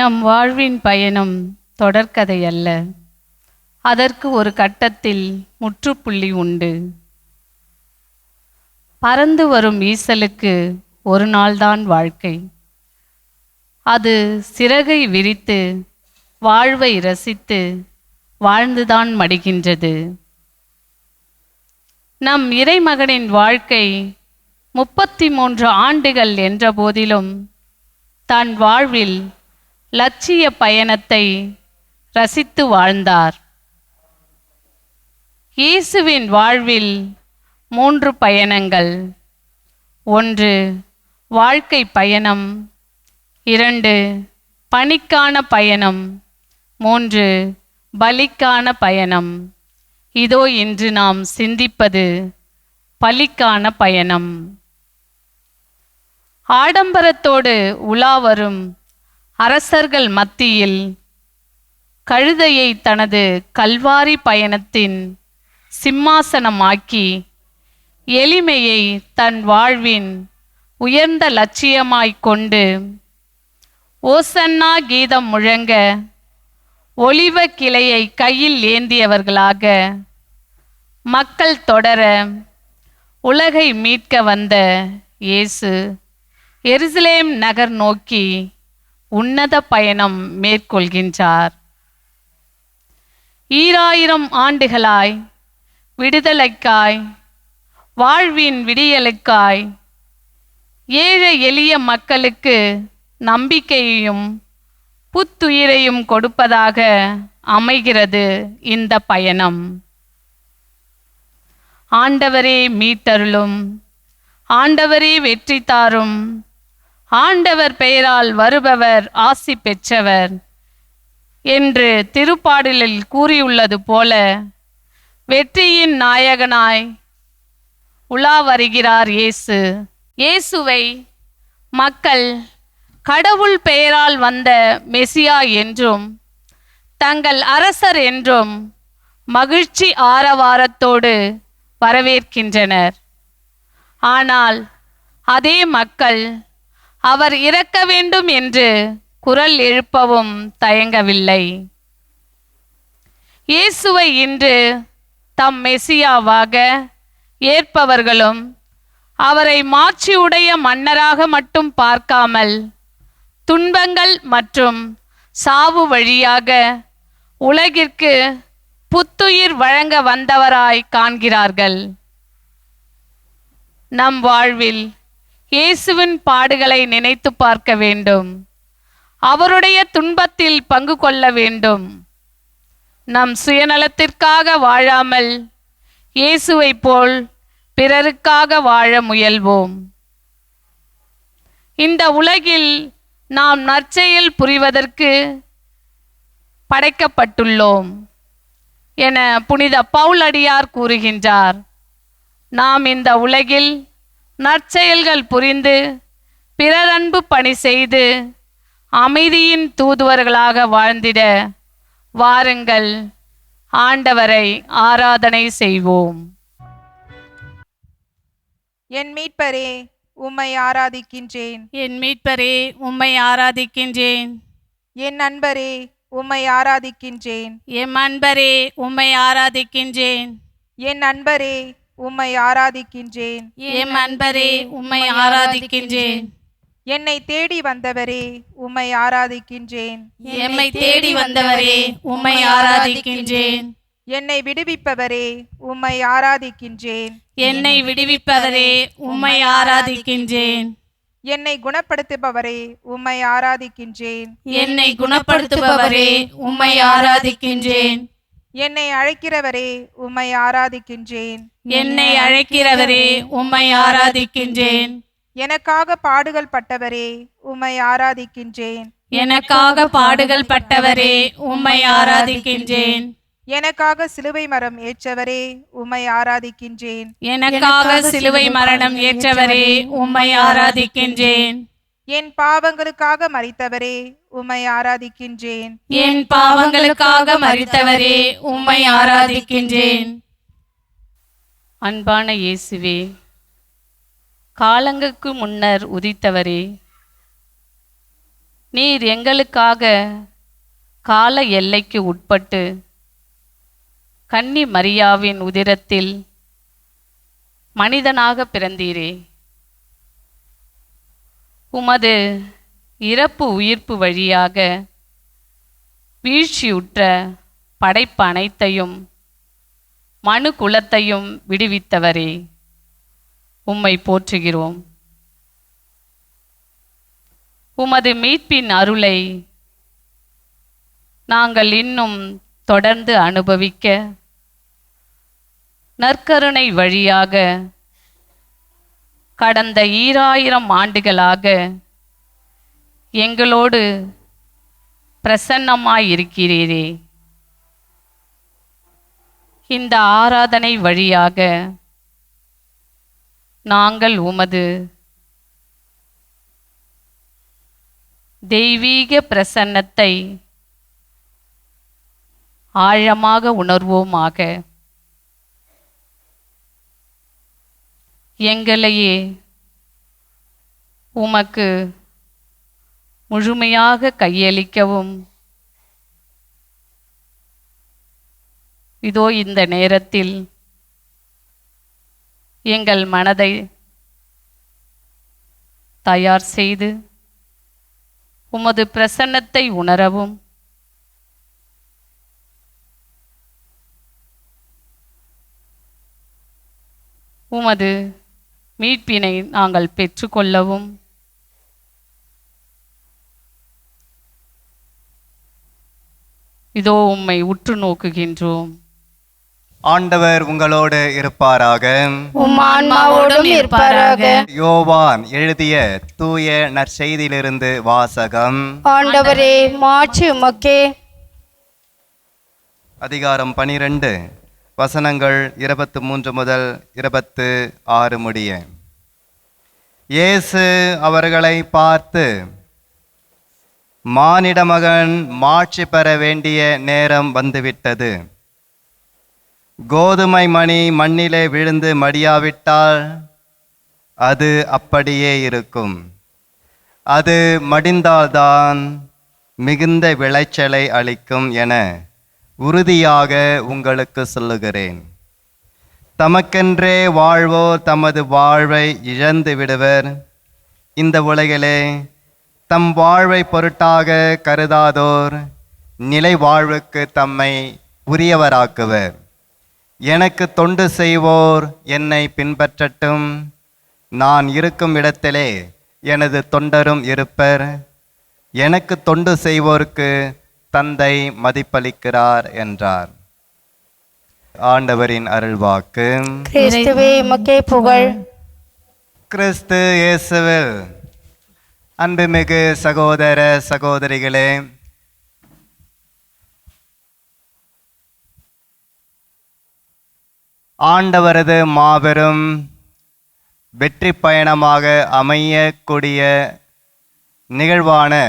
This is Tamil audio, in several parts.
நம் வாழ்வின் பயணம் தொடர்கதை அல்ல. அதற்கு ஒரு கட்டத்தில் முற்றுப்புள்ளி உண்டு. பறந்து வரும் ஈசலுக்கு ஒரு நாள்தான் வாழ்க்கை. அது சிறகை விரித்து வாழ்வை ரசித்து வாழ்ந்துதான் மடிகின்றது. நம் இறைமகனின் வாழ்க்கை 33 ஆண்டுகள் என்ற போதிலும் தன் வாழ்வில் லட்சிய பயணத்தை ரசித்து வாழ்ந்தார். இயேசுவின் வாழ்வில் 3 பயணங்கள். 1 வாழ்க்கை பயணம், 2 பணிக்கான பயணம், 3 பலிக்கான பயணம். இதோ இன்று நாம் சிந்திப்பது பலிக்கான பயணம். ஆடம்பரத்தோடு உலா வரும் அரசர்கள் மத்தியில் கழுதையை தனது கல்வாரி பயணத்தின் சிம்மாசனமாக்கி எளிமையை தன் வாழ்வின் உயர்ந்த லட்சியமாய்க் கொண்டு ஓசன்னா கீதம் முழங்க ஒலிவ கிளையை கையில் ஏந்தியவர்களாக மக்கள் தொடர உலகை மீட்க வந்த இயேசு எருசலேம் நகர் நோக்கி உன்னத பயணம் மேற்கொள்கின்றார். 2000 ஆண்டுகளாய் விடுதலைக்காய், வாழ்வின் விடியலுக்காய், ஏழை எளிய மக்களுக்கு நம்பிக்கையையும் புத்துயிரையும் கொடுப்பதாக அமைகிறது இந்த பயணம். ஆண்டவரே மீட்டருளும், ஆண்டவரே வெற்றி தாரும், ஆண்டவர் பெயரால் வருபவர் ஆசி பெற்றவர் என்று திருப்பாடலில் கூறியுள்ளது போல வெற்றியின் நாயகனாய் உலா வருகிறார் இயேசு. இயேசுவை மக்கள் கடவுள் பெயரால் வந்த மெசியா என்றும் தங்கள் அரசர் என்றும் மகிழ்ச்சி ஆரவாரத்தோடு வரவேற்கின்றனர். ஆனால் அதே மக்கள் அவர் இறக்க வேண்டும் என்று குரல் எழுப்பவும் தயங்கவில்லை. இயேசுவை இன்று தம் மெசியாவாக ஏற்பவர்களும் அவரை மாட்சியுடைய மன்னராக மட்டும் பார்க்காமல் துன்பங்கள் மற்றும் சாவு வழியாக உலகிற்கு புத்துயிர் வழங்க வந்தவராய் காண்கிறார்கள். நம் வாழ்வில் இயேசுவின் பாடுகளை நினைத்து பார்க்க வேண்டும். அவருடைய துன்பத்தில் பங்கு கொள்ள வேண்டும். நம் சுயநலத்திற்காக வாழாமல் இயேசுவை போல் பிறருக்காக வாழ முயல்வோம். இந்த உலகில் நாம் நற்செயல் புரிவதற்கு படைக்கப்பட்டுள்ளோம் என புனித பவுல் அடியார் கூறுகின்றார். நாம் இந்த உலகில் நற்செயல்கள் புரிந்து பிறரன்பு பணி செய்து அமைதியின் தூதுவர்களாக வாழ்ந்திட வாருங்கள், ஆண்டவரை ஆராதனை செய்வோம். என் மீட்பரே உம்மை ஆராதிக்கின்றேன். என் மீட்பரே உம்மை ஆராதிக்கின்றேன். என் அன்பரே உம்மை ஆராதிக்கின்றேன். என் அன்பரே உம்மை ஆராதிக்கின்றேன். என் அன்பரே உம்மை ஆராதிக்கின்றேன். என் அன்பரே உம்மை ஆராதிக்கின்றேன். என்னை தேடி வந்தவரே உம்மை ஆராதிக்கின்றேன். எம்மை தேடி வந்தவரே உம்மை ஆராதிக்கின்றேன். என்னை விடுவிப்பவரே உம்மை ஆராதிக்கின்றேன். என்னை விடுவிப்பவரே உம்மை ஆராதிக்கின்றேன். என்னை குணப்படுத்துபவரே உம்மை ஆராதிக்கின்றேன். என்னை குணப்படுத்துபவரே உம்மை ஆராதிக்கின்றேன். என்னை அழைக்கிறவரே உம்மை ஆராதிக்கின்றேன். என்னை அழைக்கிறவரே உம்மை ஆராதிக்கின்றேன். எனக்காக பாடுகள் பட்டவரே உம்மை ஆராதிக்கின்றேன். எனக்காக பாடுகள் பட்டவரே உம்மை ஆராதிக்கின்றேன். எனக்காக சிலுவை மரம் ஏற்றவரே உம்மை ஆராதிக்கின்றேன். எனக்காக சிலுவை மரணம் ஏற்றவரே உம்மை ஆராதிக்கின்றேன். என் பாவங்களுக்காக மரித்தவரே உம்மை ஆராதிக்கின்றேன். என் பாவங்களுக்காக மரித்தவரே உம்மை ஆராதிக்கின்றேன். அன்பான இயேசுவே, காலங்களுக்கு முன்னர் உதித்தவரே, நீர் எங்களுக்காக கால எல்லைக்கு உட்பட்டு கன்னி மரியாவின் உதிரத்தில் மனிதனாக பிறந்தீரே. உமது இறப்பு உயிர்ப்பு வழியாக வீழ்ச்சியுற்ற படைப்பு அனைத்தையும் மனு குலத்தையும் விடுவித்தவரே, உம்மை போற்றுகிறோம். உமது மீட்பின் அருளை நாங்கள் இன்னும் தொடர்ந்து அனுபவிக்க நற்கருணை வழியாக கடந்த 2000 ஆண்டுகளாக எங்களோடு பிரசன்னமாயிருக்கிறீரே. இந்த ஆராதனை வழியாக நாங்கள் உமது தெய்வீக பிரசன்னத்தை ஆழமாக உணர்வோமாக. எங்களையே உமக்கு முழுமையாக கையளிக்கவும் இதோ இந்த நேரத்தில் எங்கள் மனதை தயார் செய்து உமது பிரசன்னத்தை உணரவும் உமது மீட்பினை நாங்கள் பெற்றுக்கொள்ளவும் இதோ உம்மை உற்று நோக்குகின்றோம். ஆண்டவர் உங்களோடு இருப்பாராக. உம் ஆன்மாவோடும் இருப்பாராக. யோவான் எழுதிய தூய நற்செய்தியிலிருந்து வாசகம். ஆண்டவரே, மாட்சி உமக்கே. அதிகாரம் 12, வசனங்கள் 23 முதல் 26 முடிய. இயேசு அவர்களை பார்த்து, மானிட மகன் மாட்சி பெற வேண்டிய நேரம் வந்துவிட்டது. கோதுமை மணி மண்ணிலே விழுந்து மடியாவிட்டால் அது அப்படியே இருக்கும். அது மடிந்தால்தான் மிகுந்த விளைச்சலை அளிக்கும் என உறுதியாக உங்களுக்கு சொல்லுகிறேன். தமக்கென்றே வாழ்வோர் தமது வாழ்வை இழந்து விடுவர். இந்த உலகிலே தம் வாழ்வை பொருட்டாக கருதாதோர் நிலை வாழ்வுக்கு தம்மை உரியவராக்குவர். எனக்கு தொண்டு செய்வோர் என்னை பின்பற்றட்டும். நான் இருக்கும் இடத்திலே எனது தொண்டரும் இருப்பர். எனக்கு தொண்டு செய்வோருக்கு தந்தை மதிப்பளிக்கிறார் என்றார். ஆண்டவரின் அருள்வாக்கு. கிறிஸ்துவே உமக்கே புகழ். கிறிஸ்து இயேசுவில் அன்புமிகு சகோதர சகோதரிகளே, ஆண்டவரது மாபெரும் வெற்றி பயணமாக அமையக்கூடிய நிகழ்வான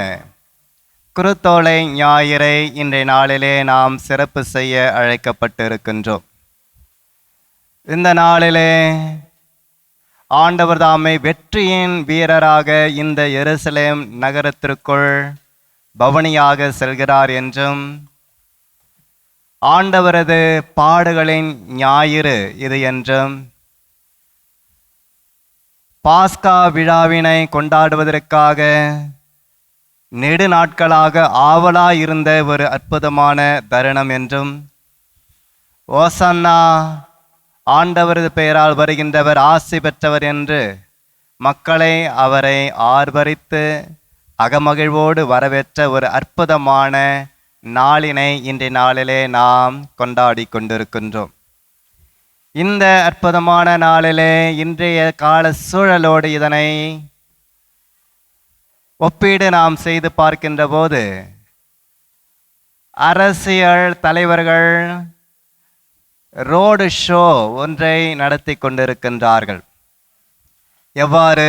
குருத்தோலை ஞாயிறை இன்றைய நாளிலே நாம் சிறப்பு செய்ய அழைக்கப்பட்டிருக்கின்றோம். இந்த நாளிலே ஆண்டவர் தாமே வெற்றியின் வீரராக இந்த எருசலேம் நகரத்திற்குள் பவனியாக செல்கிறார் என்றும், ஆண்டவரது பாடுகளின் ஞாயிறு இது என்றும், பாஸ்கா விழாவினை கொண்டாடுவதற்காக நெடு நாட்களாக ஆவலாயிருந்த ஒரு அற்புதமான தருணம் என்றும், ஓசன்னா ஆண்டவரது பெயரால் வருகின்றவர் ஆசி பெற்றவர் என்று மக்களை அவரை ஆர்ப்பரித்து அகமகிழ்வோடு வரவேற்ற ஒரு அற்புதமான நாளினை இன்றைய நாளிலே நாம் கொண்டாடி கொண்டிருக்கின்றோம். இந்த அற்புதமான நாளிலே இன்றைய கால சூழலோடு இதனை ஒப்பீடு நாம் செய்து பார்க்கின்ற போது, அரசியல் தலைவர்கள் ரோடு ஷோ ஒன்றை நடத்தி கொண்டிருக்கின்றார்கள். எவ்வாறு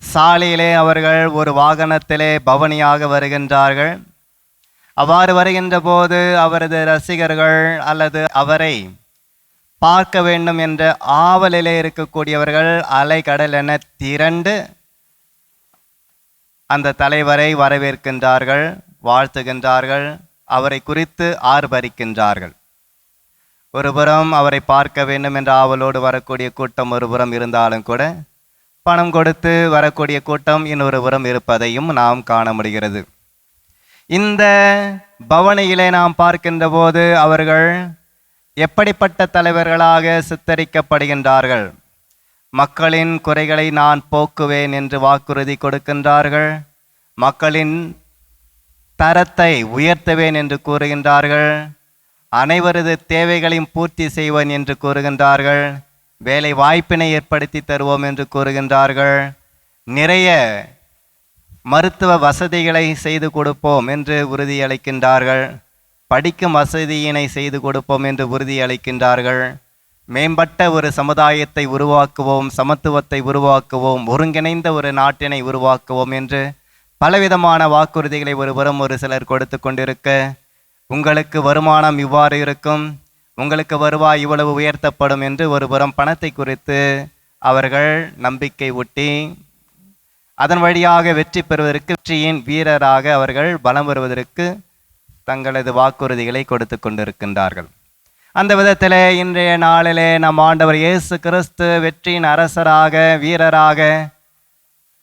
சாலையிலே அவர்கள் ஒரு வாகனத்திலே பவனியாக வருகின்றார்கள். அவ்வாறு வருகின்ற போது அவரது ரசிகர்கள் அல்லது அவரை பார்க்க வேண்டும் என்ற ஆவலிலே இருக்கக்கூடியவர்கள் அலைக்கடல் என திரண்டு அந்த தலைவரை வரவேற்கின்றார்கள், வாழ்த்துகின்றார்கள், அவரை குறித்து ஆர்ப்பரிக்கின்றார்கள். ஒருபுறம் அவரை பார்க்க வேண்டும் என்ற ஆவலோடு வரக்கூடிய கூட்டம் ஒருபுறம் இருந்தாலும் கூட பணம் கொடுத்து வரக்கூடிய கூட்டம் இன்னொரு புறம் இருப்பதையும் நாம் காண முடிகிறது. இந்த பவனியிலே நாம் பார்க்கின்ற போது அவர்கள் எப்படிப்பட்ட தலைவர்களாக சித்தரிக்கப்படுகின்றார்கள்? மக்களின் குறைகளை நான் போக்குவேன் என்று வாக்குறுதி கொடுக்கின்றார்கள். மக்களின் தரத்தை உயர்த்துவேன் என்று கூறுகின்றார்கள். அனைவரது தேவைகளையும் பூர்த்தி செய்வேன் என்று கூறுகின்றார்கள். வேலை வாய்ப்பினை ஏற்படுத்தி தருவோம் என்று கூறுகின்றார்கள். நிறைய மருத்துவ வசதிகளை செய்து கொடுப்போம் என்று உறுதியளிக்கின்றார்கள். படிக்கும் வசதியினை செய்து கொடுப்போம் என்று உறுதியளிக்கின்றார்கள். மேம்பட்ட ஒரு சமுதாயத்தை உருவாக்குவோம், சமத்துவத்தை உருவாக்குவோம், ஒருங்கிணைந்த ஒரு நாட்டினை உருவாக்குவோம் என்று பலவிதமான வாக்குறுதிகளை ஒருபுறம் ஒரு சிலர் கொடுத்து கொண்டிருக்க, உங்களுக்கு வருமானம் இவ்வாறு இருக்கும், உங்களுக்கு வருவாய் இவ்வளவு உயர்த்தப்படும் என்று ஒருபுறம் பணத்தை குறித்து அவர்கள் நம்பிக்கை ஊட்டி அதன் வழியாக வெற்றி பெறுவதற்கு, வெற்றியின் வீரராக அவர்கள் பலம் வருவதற்கு தங்களது வாக்குறுதிகளை கொடுத்து கொண்டிருக்கின்றார்கள். அந்த விதத்திலே இன்றைய நாளிலே நம் ஆண்டவர் இயேசு கிறிஸ்து வெற்றியின் அரசராக, வீரராக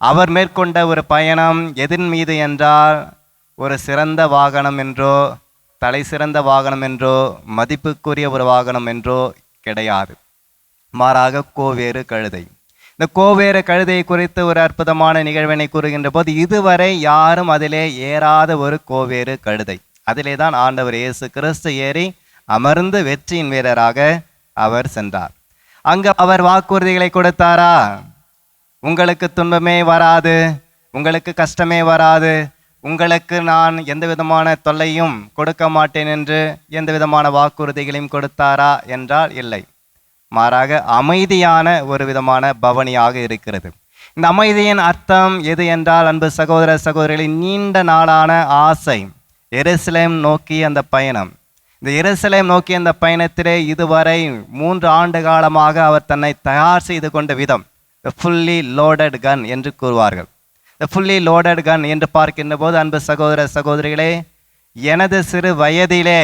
அவர் மேற்கொண்ட ஒரு பயணம் எதின் மீது என்றால் ஒரு சிறந்த வாகனம் என்றோ, தலை சிறந்த வாகனம் என்றோ, மதிப்புக்குரிய ஒரு வாகனம் என்றோ கிடையாது. மாறாக கோவேறு கழுதை. இந்த கோவேறு கழுதை குறித்து ஒரு அற்புதமான நிகழ்வினை கூறுகின்ற போது, இதுவரை யாரும் அதிலே ஏறாத ஒரு கோவேறு கழுதை, அதிலே தான் ஆண்டவர் இயேசு கிறிஸ்து ஏறி அமர்ந்து வெற்றியின் வீரராக அவர் சென்றார். அங்கு அவர் வாக்குறுதிகளை கொடுத்தாரா? உங்களுக்கு துன்பமே வராது, உங்களுக்கு கஷ்டமே வராது, உங்களுக்கு நான் எந்த விதமான தொல்லையும் கொடுக்க மாட்டேன் என்று எந்த விதமான வாக்குறுதிகளையும் கொடுத்தாரா என்றால் இல்லை. மாறாக அமைதியான ஒரு விதமான பவனியாக இருக்கிறது. இந்த அமைதியின் அர்த்தம் எது என்றால், அன்பு சகோதர சகோதரிகளின் நீண்ட நாளான ஆசை, எருசலேம் நோக்கி அந்த பயணம். இந்த எருசலேம் நோக்கி அந்த பயணத்திலே இதுவரை 3 ஆண்டு காலமாக அவர் தன்னை தயார் செய்து கொண்ட விதம், ஃபுல்லி லோடட் கன் என்று கூறுவார்கள். இந்த ஃபுல்லி லோடட் கன் என்று பார்க்கின்ற போது, அன்பு சகோதர சகோதரிகளே, எனது சிறு வயதிலே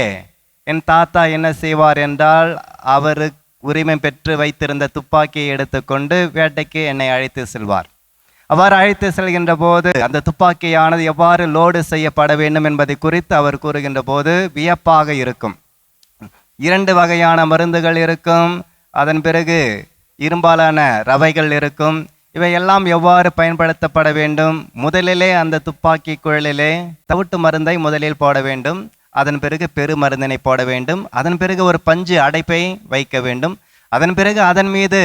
என் தாத்தா என்ன செய்வார் என்றால், அவர் உரிமை பெற்று வைத்திருந்த துப்பாக்கியை எடுத்துக்கொண்டு வேட்டைக்கு என்னை அழைத்து செல்வார். அவர் அழைத்து செல்கின்ற போது அந்த துப்பாக்கியானது எவ்வாறு லோடு செய்யப்பட வேண்டும் என்பதை குறித்து அவர் கூறுகின்ற போது வியப்பாக இருக்கும். 2 வகையான மருந்துகள் இருக்கும், அதன் பிறகு இரும்பாலான ரவைகள் இருக்கும். இவையெல்லாம் எவ்வாறு பயன்படுத்தப்பட வேண்டும்? முதலிலே அந்த துப்பாக்கி குழலிலே தவிட்டு மருந்தை முதலில் போட வேண்டும், அதன் பிறகு பெரு மருந்தினை போட வேண்டும், அதன் பிறகு ஒரு பஞ்சு அடைப்பை வைக்க வேண்டும், அதன் பிறகு அதன் மீது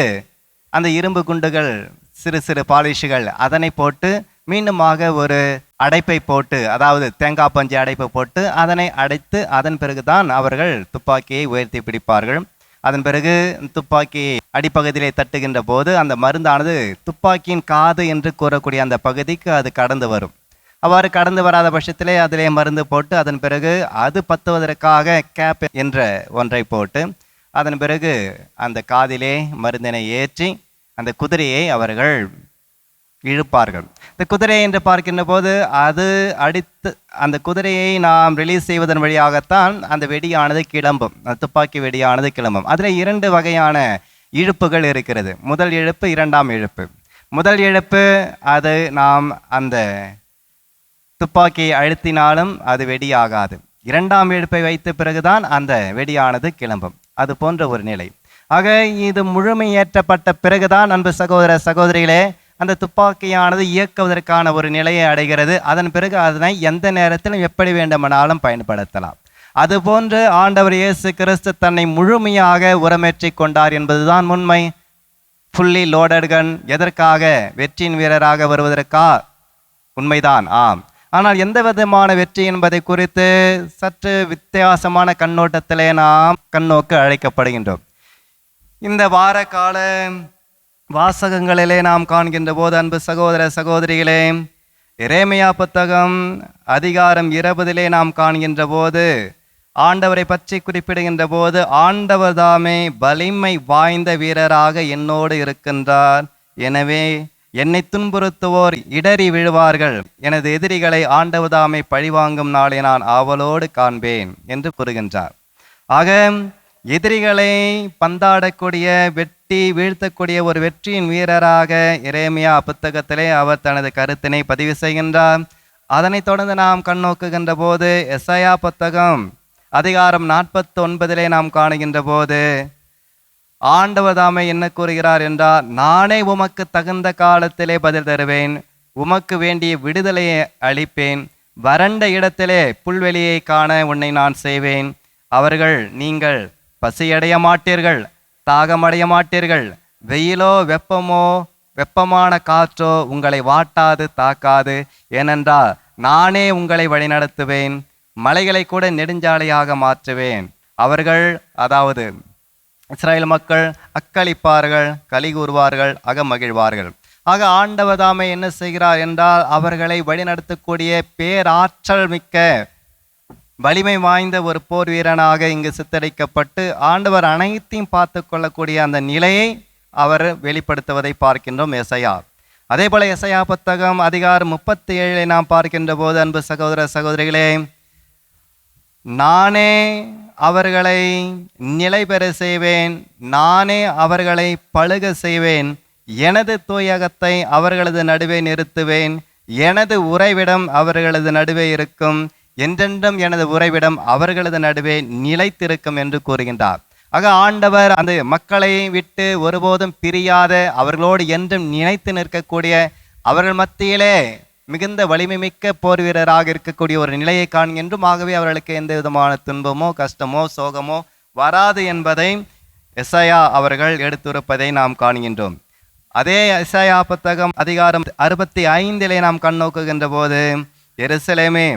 அந்த இரும்பு குண்டுகள், சிறு சிறு பாலிஷுகள் அதனை போட்டு மீண்டுமாக ஒரு அடைப்பை போட்டு, அதாவது தேங்காய் பஞ்சு அடைப்பை போட்டு அதனை அடைத்து அதன் பிறகுதான் அவர்கள் துப்பாக்கியை உயர்த்தி பிடிப்பார்கள். அதன் பிறகு துப்பாக்கி அடிப்பகுதியிலே தட்டுகின்ற போது அந்த மருந்தானது துப்பாக்கியின் காது என்று கூறக்கூடிய அந்த பகுதிக்கு அது கடந்து வரும். அவ்வாறு கடந்து வராத பட்சத்திலே அதிலே மருந்து போட்டு அதன் பிறகு அது பத்துவதற்காக கேப் என்ற ஒன்றை போட்டு அதன் பிறகு அந்த காதிலே மருந்தினை ஏற்றி அந்த குதிரையை அவர்கள் இழுப்பார்கள். இந்த குதிரை என்று பார்க்கின்ற போது அது அடித்து அந்த குதிரையை நாம் ரிலீஸ் செய்வதன் வழியாகத்தான் அந்த வெடியானது கிளம்பும், அந்த துப்பாக்கி வெடியானது கிளம்பும். அதில் 2 வகையான இழுப்புகள் இருக்கிறது. முதல் இழுப்பு, 2ஆம் இழுப்பு. முதல் இழுப்பு அது நாம் அந்த துப்பாக்கியை அழுத்தினாலும் அது வெடியாகாது. 2ஆம் இழுப்பை வைத்த பிறகுதான் அந்த வெடியானது கிளம்பும். அது போன்ற ஒரு நிலை. ஆக இது முழுமையேற்றப்பட்ட பிறகுதான், அன்பு சகோதர சகோதரிகளே, அந்த துப்பாக்கியானது இயக்குவதற்கான ஒரு நிலையை அடைகிறது. அதன் பிறகு அதனை எந்த நேரத்திலும் எப்படி வேண்டுமானாலும் பயன்படுத்தலாம். அதுபோன்று ஆண்டவர் இயேசு கிறிஸ்து தன்னை முழுமையாக உரமேற்றி கொண்டார் என்பதுதான் உண்மை. ஃபுல்லி லோடட் கன். எதற்காக? வெற்றியின் வீரராக வருவதற்கா? உண்மைதான், ஆம். ஆனால் எந்த விதமான வெற்றி என்பதை குறித்து சற்று வித்தியாசமான கண்ணோட்டத்திலே நாம் கண்ணோக்கு அழைக்கப்படுகின்றோம். இந்த வார கால வாசகங்களிலே நாம் காண்கின்ற போது, அன்பு சகோதர சகோதரிகளே, எரேமியா புத்தகம் அதிகாரம் 20 நாம் காண்கின்ற போது ஆண்டவரை பற்றி குறிப்பிடுகின்ற போது, ஆண்டவர் தாமே வலிமை வாய்ந்த வீரராக என்னோடு இருக்கின்றார், எனவே என்னை துன்புறுத்துவோர் இடறி விழுவார்கள், எனது எதிரிகளை ஆண்டவதாமை பழிவாங்கும் நாளை நான் ஆவலோடு காண்பேன் என்று கூறுகின்றார். ஆக எதிரிகளை பந்தாடக்கூடிய, வெட்டி வீழ்த்தக்கூடிய ஒரு வெற்றியின் வீரராக எரேமியா புத்தகத்திலே அவர் தனது கருத்தினை பதிவு செய்கின்றார். அதனைத் தொடர்ந்து நாம் கண்ணோக்குகின்ற போது எசாயா புத்தகம் அதிகாரம் 49 நாம் காணுகின்ற போது ஆண்டவர் தாமே என்ன கூறுகிறார் என்றால், நானே உமக்கு தகுந்த காலத்திலே பதில் தருவேன், உமக்கு வேண்டிய விடுதலையை அளிப்பேன், வறண்ட இடத்திலே புல்வெளியை காண உன்னை நான் செய்வேன். அவர்கள் நீங்கள் பசியடைய மாட்டீர்கள், தாகமடைய மாட்டீர்கள், வெயிலோ வெப்பமான காற்றோ உங்களை வாட்டாது தாக்காது, ஏனென்றால் நானே உங்களை வழிநடத்துவேன், மலைகளை கூட நெடுஞ்சாலையாக மாற்றுவேன். அவர்கள், அதாவது இஸ்ரேல் மக்கள் அக்களிப்பார்கள், களி கூறுவார்கள், அகமகிழ்வார்கள். ஆக ஆண்டவர் தாமே என்ன செய்கிறார் என்றால், அவர்களை வழிநடத்தக்கூடிய பேராற்றல் மிக்க வலிமை வாய்ந்த ஒரு போர் வீரனாக இங்கு சித்தரிக்கப்பட்டு ஆண்டவர் அனைத்தையும் பார்த்து கொள்ளக்கூடிய அந்த நிலையை அவர் வெளிப்படுத்துவதை பார்க்கின்றோம் எசையா. அதே போல எசையா புத்தகம் அதிகாரம் 37 நாம் பார்க்கின்ற போது, அன்பு சகோதர சகோதரிகளே, நானே அவர்களை நிலை பெற செய்வேன், நானே அவர்களை பழுக செய்வேன், எனது தூயகத்தை அவர்களது நடுவே நிறுத்துவேன், எனது உறைவிடம் அவர்களது நடுவே இருக்கும், என்றென்றும் எனது உறைவிடம் அவர்களது நடுவே நிலைத்திருக்கும் என்று கூறுகின்றார். ஆக ஆண்டவர் அந்த மக்களை விட்டு ஒருபோதும் பிரியாத, அவர்களோடு என்றும் நினைத்து நிற்கக்கூடிய, அவர்கள் மத்தியிலே மிகுந்த வலிமை மிக்க போர் வீரராக இருக்கக்கூடிய ஒரு நிலையை காண்கின்றும். ஆகவே அவர்களுக்கு எந்த விதமான துன்பமோ கஷ்டமோ சோகமோ வராது என்பதை எசாயா அவர்கள் எடுத்துரைப்பதை நாம் காண்கின்றோம். அதே எசாயா புத்தகம் அதிகாரம் 65 நாம் கண்ணோக்குகின்ற போது, எருசலேமே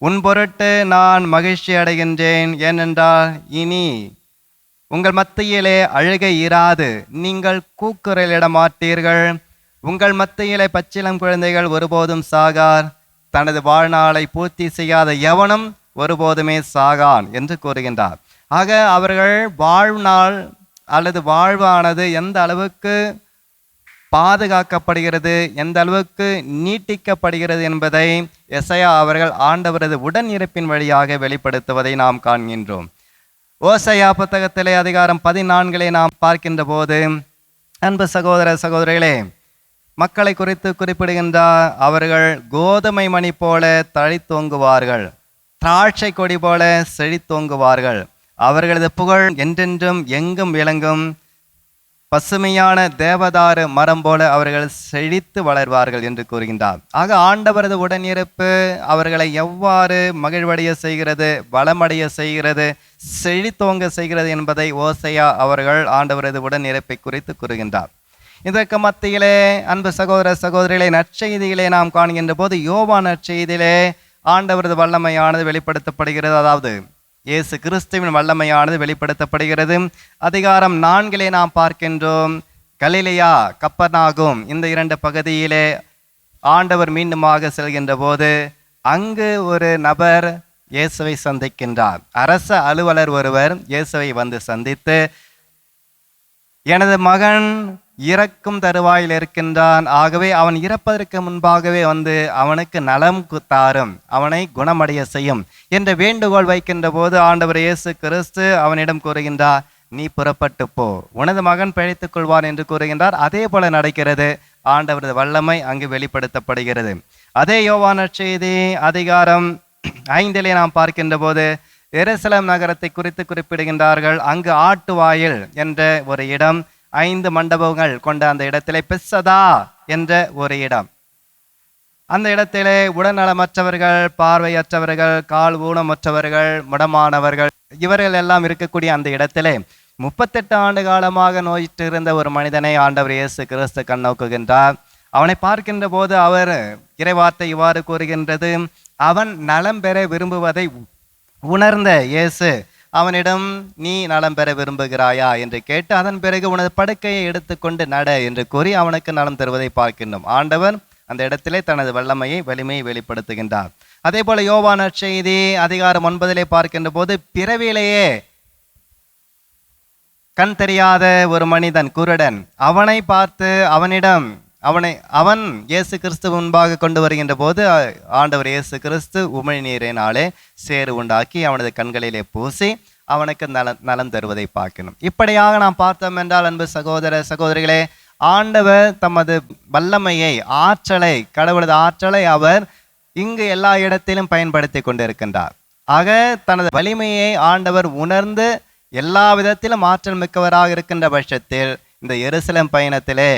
உன் பொருட்டு நான் மகிழ்ச்சி அடைகின்றேன், ஏனென்றால் இனி உங்கள் மத்தியிலே அழுகை இராது, நீங்கள் கூக்குரலிட மாட்டீர்கள், உங்கள் மத்தியிலே பச்சிளம் குழந்தைகள் ஒருபோதும் சாகார், தனது வாழ்நாளை பூர்த்தி செய்யாத எவனும் ஒருபோதுமே சாகான் என்று கூறுகின்றார். ஆக அவர்கள் வாழ்நாள் அல்லது வாழ்வானது எந்த அளவுக்கு பாதுகாக்கப்படுகிறது, எந்த அளவுக்கு நீட்டிக்கப்படுகிறது என்பதை எசையா அவர்கள் ஆண்டவரது உடன் இருப்பின் வழியாக வெளிப்படுத்துவதை நாம் காண்கின்றோம். ஓசையா புத்தகத்திலே அதிகாரம் 14 நாம் பார்க்கின்ற போது, அன்பு சகோதர சகோதரிகளே, மக்களை குறித்து குறிப்பிடுகின்றார். அவர்கள் கோதுமை மணி போல தழைத்தோங்குவார்கள், திராட்சை கொடி போல செழித்தோங்குவார்கள், அவர்களது புகழ் என்றென்றும் எங்கும் விளங்கும், பசுமையான தேவதாரு மரம் போல அவர்கள் செழித்து வளர்வார்கள் என்று கூறுகின்றார். ஆக ஆண்டவரது உடனிருப்பு அவர்களை எவ்வாறு மகிழ்வடைய செய்கிறது, வளமடைய செய்கிறது, செழித்தோங்க செய்கிறது என்பதை ஓசையா அவர்கள் ஆண்டவரது உடனிருப்பை குறித்து கூறுகின்றார். இதற்கு மத்தியிலே அன்பு சகோதர சகோதரிகளை நற்செய்தியிலே நாம் காண்கின்ற போது, யோவான் நற்செய்தியிலே ஆண்டவரது வல்லமையானது வெளிப்படுத்தப்படுகிறது. அதாவது இயேசு கிறிஸ்துவின் வல்லமையானது வெளிப்படுத்தப்படுகிறது. அதிகாரம் 4 நாம் பார்க்கின்றோம். கலிலேயா, கப்பர்நாகும் இந்த 2 பகுதியிலே ஆண்டவர் மீண்டுமாக செல்கின்ற போது அங்கு ஒரு நபர் இயேசுவை சந்திக்கின்றார். அரச அலுவலர் ஒருவர் இயேசுவை வந்து சந்தித்து, எனது மகன் இறக்கும் தருவாயில் இருக்கின்றான், ஆகவே அவன் இறப்பதற்கு முன்பாகவே வந்து அவனுக்கு நலம் தாரும், அவனை குணமடைய செய்யும் என்ற வேண்டுகோள் வைக்கின்ற போது ஆண்டவர் இயேசு கிறிஸ்து அவனிடம் கூறுகின்றார், நீ புறப்பட்டு போ, உனது மகன் பிழைத்துக் கொள்வான் என்று கூறுகின்றார். அதே போல நடக்கிறது. ஆண்டவரது வல்லமை அங்கு வெளிப்படுத்தப்படுகிறது. அதே யோவான் நற்செய்தி அதிகாரம் 5 நாம் பார்க்கின்ற போது எருசலேம் நகரத்தை குறித்து குறிப்பிடுகின்றார்கள். அங்கு ஆட்டுவாயில் என்ற ஒரு இடம், 5 மண்டபங்கள் கொண்ட அந்த இடத்திலே பெசதா என்ற ஒரு இடம், அந்த இடத்திலே உடல்நலமற்றவர்கள், பார்வையற்றவர்கள், கால் ஊனமற்றவர்கள், முடமானவர்கள் இவர்கள் எல்லாம் இருக்கக்கூடிய அந்த இடத்திலே 38 ஆண்டு காலமாக நோயிட்டு இருந்த ஒரு மனிதனை ஆண்டவர் இயேசு கிறிஸ்து கண்ணோக்குகின்றார். அவனை பார்க்கின்ற போது அவர் இறைவார்த்தை இவ்வாறு கூறுகின்றது, அவன் நலம் பெற விரும்புவதை உணர்ந்த இயேசு அவனிடம், நீ நலம் பெற விரும்புகிறாயா என்று கேட்டு, அதன் பிறகு உனது படுக்கையை எடுத்துக்கொண்டு நட என்று கூறி அவனுக்கு நலம் தருவதை பார்க்கின்றோம். ஆண்டவர் அந்த இடத்திலே தனது வலிமையை வெளிப்படுத்துகின்றார். அதே போல யோவான் நற்செய்தி அதிகாரம் 9 பார்க்கின்ற போது, பிறவியிலேயே கண் தெரியாத ஒரு மனிதன், குருடன், அவனை பார்த்து அவன் இயேசு கிறிஸ்து முன்பாக கொண்டு வருகின்ற போது ஆண்டவர் இயேசு கிறிஸ்து உமிழ்நீரினாலே சேறு உண்டாக்கி அவனது கண்களிலே பூசி அவனுக்கு நலம் தருவதை பார்க்கணும். இப்படியாக நாம் பார்த்தோம் என்றால், அன்பு சகோதர சகோதரிகளே, ஆண்டவர் தமது வல்லமையை, ஆற்றலை, கடவுளது ஆற்றலை அவர் இங்கு எல்லா இடத்திலும் பயன்படுத்தி கொண்டிருக்கின்றார். ஆக தனது வலிமையை ஆண்டவர் உணர்ந்து எல்லா விதத்திலும் ஆற்றல் மிக்கவராக இருக்கின்ற பட்சத்தில் இந்த எருசலேம் பயணத்திலே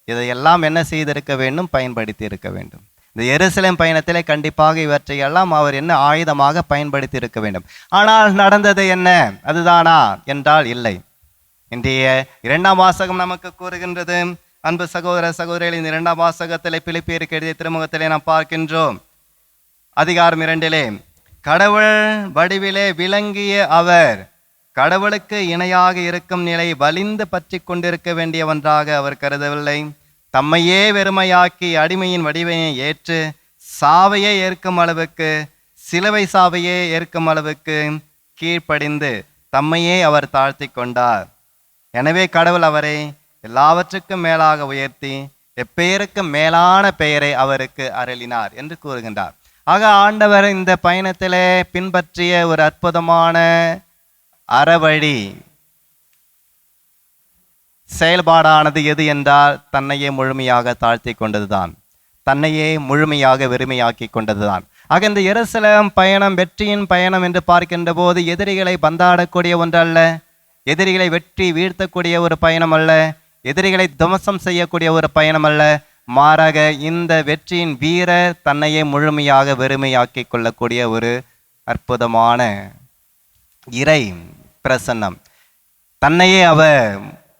இதையெல்லாம் என்ன செய்திருக்க வேண்டும்? பயன்படுத்தி இருக்க வேண்டும். இந்த எருசலேம் பயணத்திலே கண்டிப்பாக இவற்றையெல்லாம் அவர் என்ன ஆயுதமாக பயன்படுத்தி இருக்க வேண்டும். ஆனால் நடந்தது என்ன? அதுதானா என்றால் இல்லை. இன்றைய 2ஆம் வாசகம் நமக்கு கூறுகின்றது. அன்பு சகோதர சகோதரிகள், இந்த 2ஆம் வாசகத்திலே பிலிப்பியருக்கு எழுதிய திருமுகத்திலே நாம் பார்க்கின்றோம். அதிகாரம் 2 கடவுள் வடிவிலே விளங்கிய அவர் கடவுளுக்கு இணையாக இருக்கும் நிலை வலிந்து பற்றி கொண்டிருக்க வேண்டியவன்றாக அவர் கருதவில்லை. தம்மையே வெறுமையாக்கி அடிமையின் வடிவினை ஏற்று சாவையே ஏற்கும் அளவுக்கு, சிலுவை சாவையே ஏற்கும் அளவுக்கு கீழ்ப்படிந்து தம்மையே அவர் தாழ்த்தி கொண்டார். எனவே கடவுள் அவரை எல்லாவற்றுக்கும் மேலாக உயர்த்தி எப்பெயருக்கும் மேலான பெயரை அவருக்கு அருளினார் என்று கூறுகின்றார். ஆக ஆண்டவர் இந்த பயணத்திலே பின்பற்றிய ஒரு அற்புதமான அறவழி செயல்பாடானது எது என்றால், தன்னையே முழுமையாக தாழ்த்தி கொண்டதுதான், தன்னையே முழுமையாக வெறுமையாக்கி கொண்டதுதான். ஆக இந்த எருசலேம் பயணம் வெற்றியின் பயணம் என்று பார்க்கின்ற போது எதிரிகளை பந்தாடக்கூடிய ஒன்றல்ல, எதிரிகளை வெற்றி வீழ்த்தக்கூடிய ஒரு பயணம் அல்ல, எதிரிகளை துவம்சம் செய்யக்கூடிய ஒரு பயணம் அல்ல. மாறாக இந்த வெற்றியின் வீரர் தன்னையே முழுமையாக வெறுமையாக்கி கொள்ளக்கூடிய ஒரு அற்புதமான இறை பிரசன்னம், தன்னையே அவர்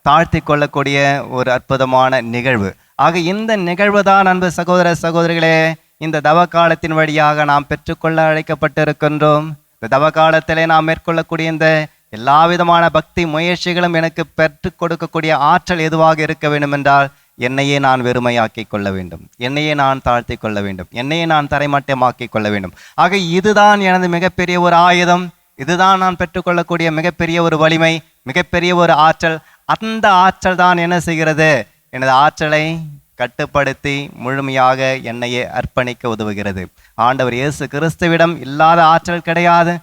தாழ்த்தி கொள்ளக்கூடிய ஒரு அற்புதமான நிகழ்வு. ஆக இந்த நிகழ்வு தான், அன்பு சகோதர சகோதரிகளே, இந்த தவ காலத்தின் வழியாக நாம் பெற்றுக்கொள்ள அழைக்கப்பட்டிருக்கின்றோம். இந்த தவ காலத்திலே நாம் மேற்கொள்ளக்கூடிய இந்த எல்லா விதமான பக்தி முயற்சிகளும் எனக்கு பெற்றுக் கொடுக்கக்கூடிய ஆற்றல் எதுவாக இருக்க வேண்டும் என்றால், என்னையே நான் வெறுமையாக்கி கொள்ள வேண்டும், என்னையே நான் தாழ்த்தி கொள்ள வேண்டும், என்னையே நான் தரைமட்டமாக்கி கொள்ள வேண்டும். ஆக இதுதான் எனது மிகப்பெரிய ஒரு ஆயுதம், இதுதான் நான் பெற்றுக்கொள்ளக்கூடிய மிகப்பெரிய ஒரு வலிமை, மிகப்பெரிய ஒரு ஆற்றல். அந்த ஆற்றல் தான் என்ன செய்கிறது? எனது ஆற்றலை கட்டுப்படுத்தி முழுமையாக என்னையே அர்ப்பணிக்க உதவுகிறது. ஆண்டவர் இயேசு கிறிஸ்துவிடம் இல்லாத ஆற்றல் கிடையாது.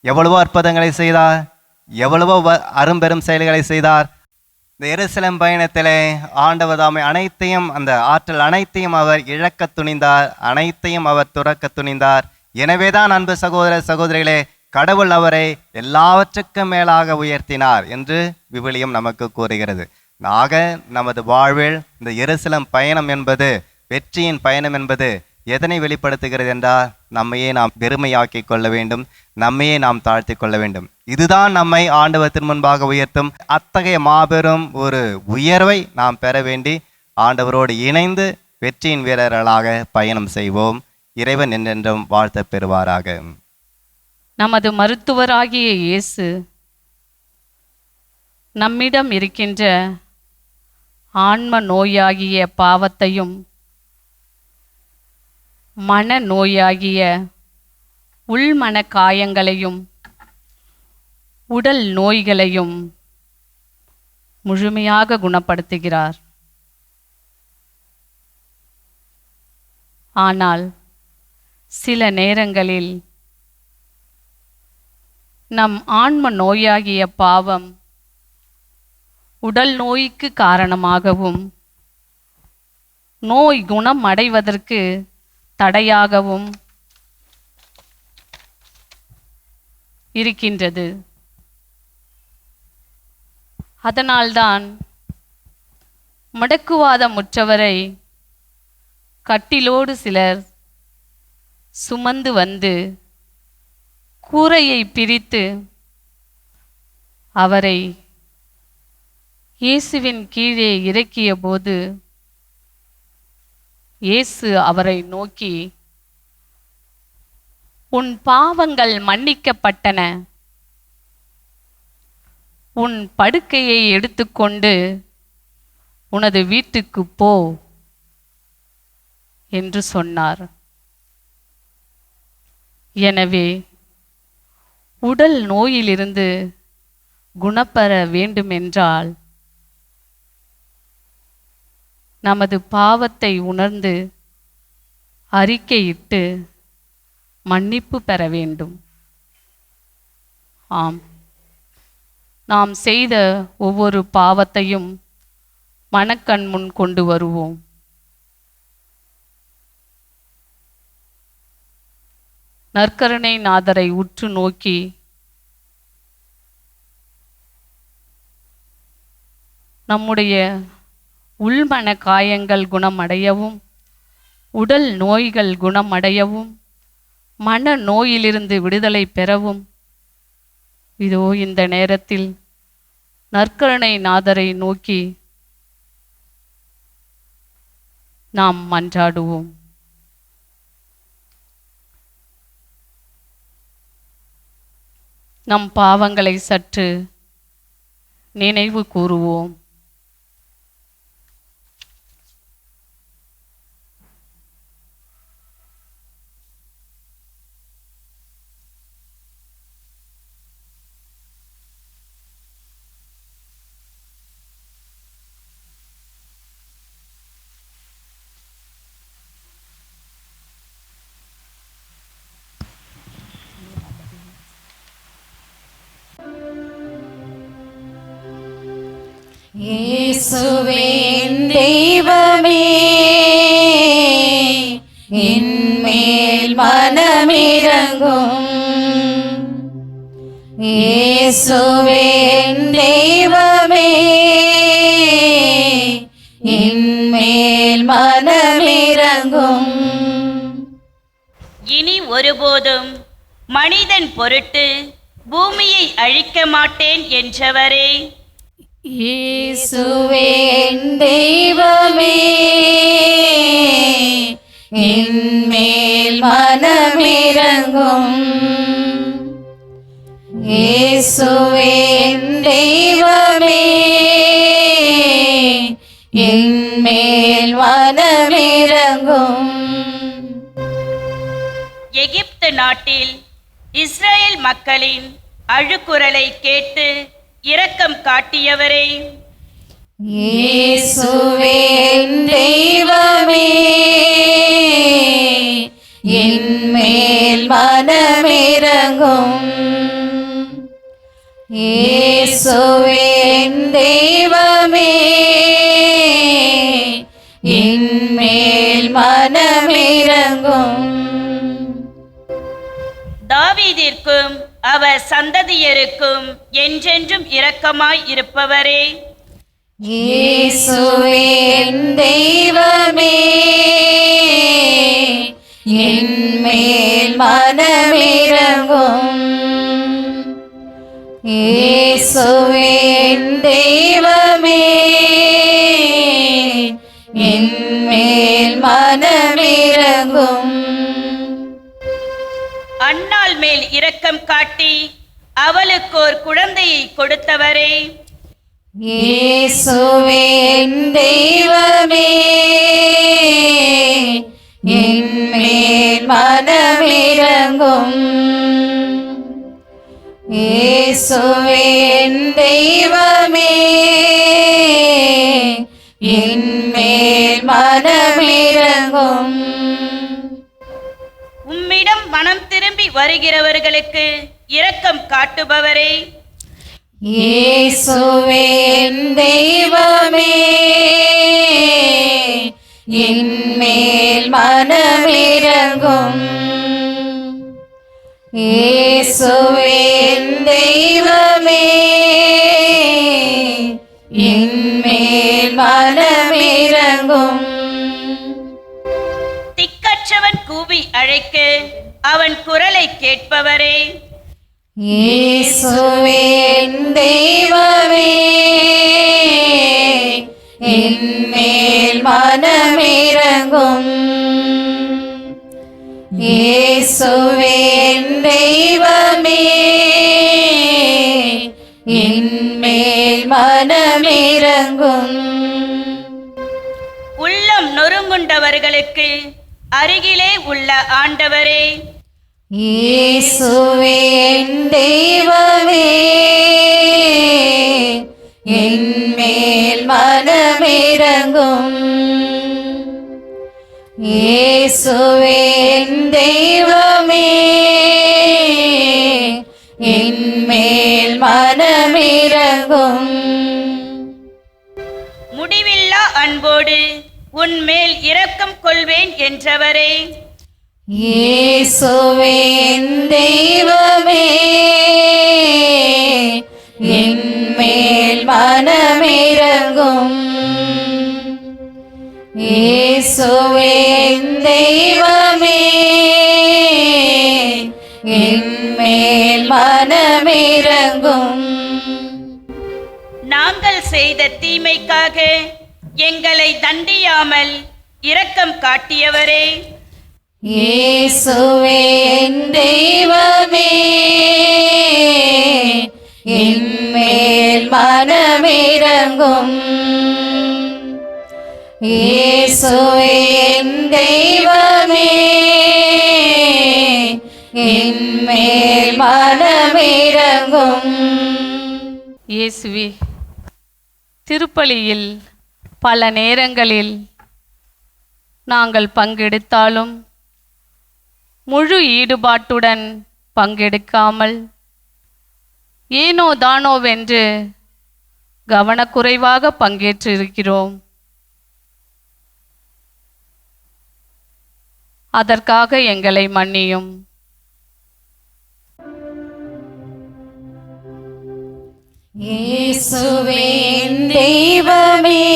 எவ்வளவோ அற்புதங்களை செய்தார், எவ்வளவோ அரும்பெரும் செயல்களை செய்தார். இந்த எருசலேம் பயணத்திலே ஆண்டவர் தாமே அனைத்தையும், அந்த ஆற்றல் அனைத்தையும் அவர் இழக்க துணிந்தார், அனைத்தையும் அவர் துறக்க துணிந்தார். எனவேதான் அன்பு சகோதர சகோதரிகளே, கடவுள் அவரை எல்லாவற்றுக்கும் மேலாக உயர்த்தினார் என்று விவிலியம் நமக்கு கூறுகிறது. ஆக நமது வாழ்வில் இந்த எருசலேம் பயணம் என்பது, வெற்றியின் பயணம் என்பது எதனை வெளிப்படுத்துகிறது என்றால், நம்மையே நாம் பெருமையாக்கி கொள்ள வேண்டும், நம்மையே நாம் தாழ்த்தி கொள்ள வேண்டும். இதுதான் நம்மை ஆண்டவத்தின் முன்பாக உயர்த்தும். அத்தகைய மாபெரும் ஒரு உயர்வை நாம் பெற வேண்டி ஆண்டவரோடு இணைந்து வெற்றியின் வீரர்களாக பயணம் செய்வோம். இறைவன் என்றென்றும் வாழ்த்த பெறுவாராக. நமது மருத்துவராகிய இயேசு நம்மிடம் இருக்கின்ற ஆன்ம நோயாகிய பாவத்தையும் மன நோயாகிய உள்மன காயங்களையும் உடல் நோய்களையும் முழுமையாக குணப்படுத்துகிறார். ஆனால் சில நேரங்களில் நம் ஆன்ம நோயாகிய பாவம் உடல் நோய்க்கு காரணமாகவும் நோய் குணம் அடைவதற்கு தடையாகவும் இருக்கின்றது. அதனால்தான் முடக்குவாதமுற்றவரை கட்டிலோடு சிலர் சுமந்து வந்து கூரையை பிரித்து அவரை இயேசுவின் கீழே இறக்கிய போது இயேசு அவரை நோக்கி, உன் பாவங்கள் மன்னிக்கப்பட்டன, உன் படுக்கையை எடுத்துக்கொண்டு உனது வீட்டுக்கு போ என்று சொன்னார். எனவே உடல் நோயிலிருந்து குணப்பெற வேண்டுமென்றால் நமது பாவத்தை உணர்ந்து அறிக்கையிட்டு மன்னிப்பு பெற வேண்டும். ஆம், நாம் செய்த ஒவ்வொரு பாவத்தையும் மனக்கண் முன் கொண்டு வருவோம். நற்கருணை நாதரை உற்று நோக்கி நம்முடைய உள்மன காயங்கள் குணமடையவும், உடல் நோய்கள் குணமடையவும், மன நோயிலிருந்து விடுதலை பெறவும் இதோ இந்த நேரத்தில் நற்கருணை நாதரை நோக்கி நாம் மன்றாடுவோம். நம் பாவங்களை சற்று நினைவு கூறுவோம். இயேசுவே என் தெய்வமே, என்மேல் மனமிரங்கும். இயேசுவே என் தெய்வமே, என்மேல் மனமிரங்கும். இனி ஒருபோதும் மனிதன் பொருட்டு பூமியை அழிக்க மாட்டேன் என்றவரே, இயேசுவே என் தெய்வமே, என்மேல் மனமிரங்கும். இயேசுவே என் தெய்வமே, என்மேல் மனமிரங்கும். எகிப்து நாட்டில் இஸ்ரேல் மக்களின் அழுகுரலை கேட்டு இரக்கம் காட்டியவரே, இயேசுவே என் தெய்வமே, என்மேல் மனமிரங்கும். இயேசுவே என் தெய்வமே, என்மேல் மனமிரங்கும். தாவீதிற்கும் அவர் சந்ததியருக்கும் என்றென்றும் இரக்கமாய் இருப்பவரே, இயேசுவே என் தெய்வமே, என்மேல் மனமிரங்கும். இயேசுவே என் தெய்வமே, என்மேல் மனமிரங்கும். அன்னாள் மேல் இரக்கம் காட்டி அவளுக்கோர் குழந்தையை கொடுத்தவரே, இயேசுவே என் தெய்வமே, என்மேல் மனமிரங்கும். இயேசுவே என் தெய்வமே, என்மேல் மனமிரங்கும். உம்மிடம் மனம் திரும்பி வருகிறவர்களுக்கு இரக்கம் காட்டுபவரே, இயேசுவே என் தெய்வமே, என்மேல் மனமிரங்கும். இயேசுவே என் தெய்வமே, என்மேல் மனமிரங்கும். திக்கற்றவன் கூவி அழைக்க அவன் குரலை கேட்பவரே, இயேசுவே என் தெய்வமே, என்மேல் மனமிரங்கும். இயேசுவே என் தெய்வமே, என்மேல் மனமிரங்கும். உள்ளம் நொறுங்குண்டவர்களுக்கு அருகிலே உள்ள ஆண்டவரே, இயேசுவே என் தெய்வமே, என் மேல் மனமிரங்கும். இயேசுவே என் தெய்வமே, என் மேல் மனமிரங்கும். முடிவில்லா அன்போடு உன்மேல் இரக்கம் கொள்வேன் என்றவரே, இயேசுவே என் தெய்வமே, என் மேல் மனமிரங்கும். இயேசுவே என் தெய்வமே, என் மேல் மனமிரங்கும். நாங்கள் செய்த தீமைக்காக எங்களை தண்டியாமல் இரக்கம் காட்டியவரே, இயேசுவே என் தெய்வமே, என் மேல் மனமிரங்கும். இயேசுவே என் தெய்வமே, என் மேல் மனமிரங்கும். இயேசுவே, திருப்பலியில் பல நேரங்களில் நாங்கள் பங்கெடுத்தாலும் முழு ஈடுபாட்டுடன் பங்கெடுக்காமல் ஏனோ தானோவென்று கவனக்குறைவாக பங்கேற்றிருக்கிறோம். அதற்காக எங்களை மன்னியும். இயேசுவே என் தெய்வமே,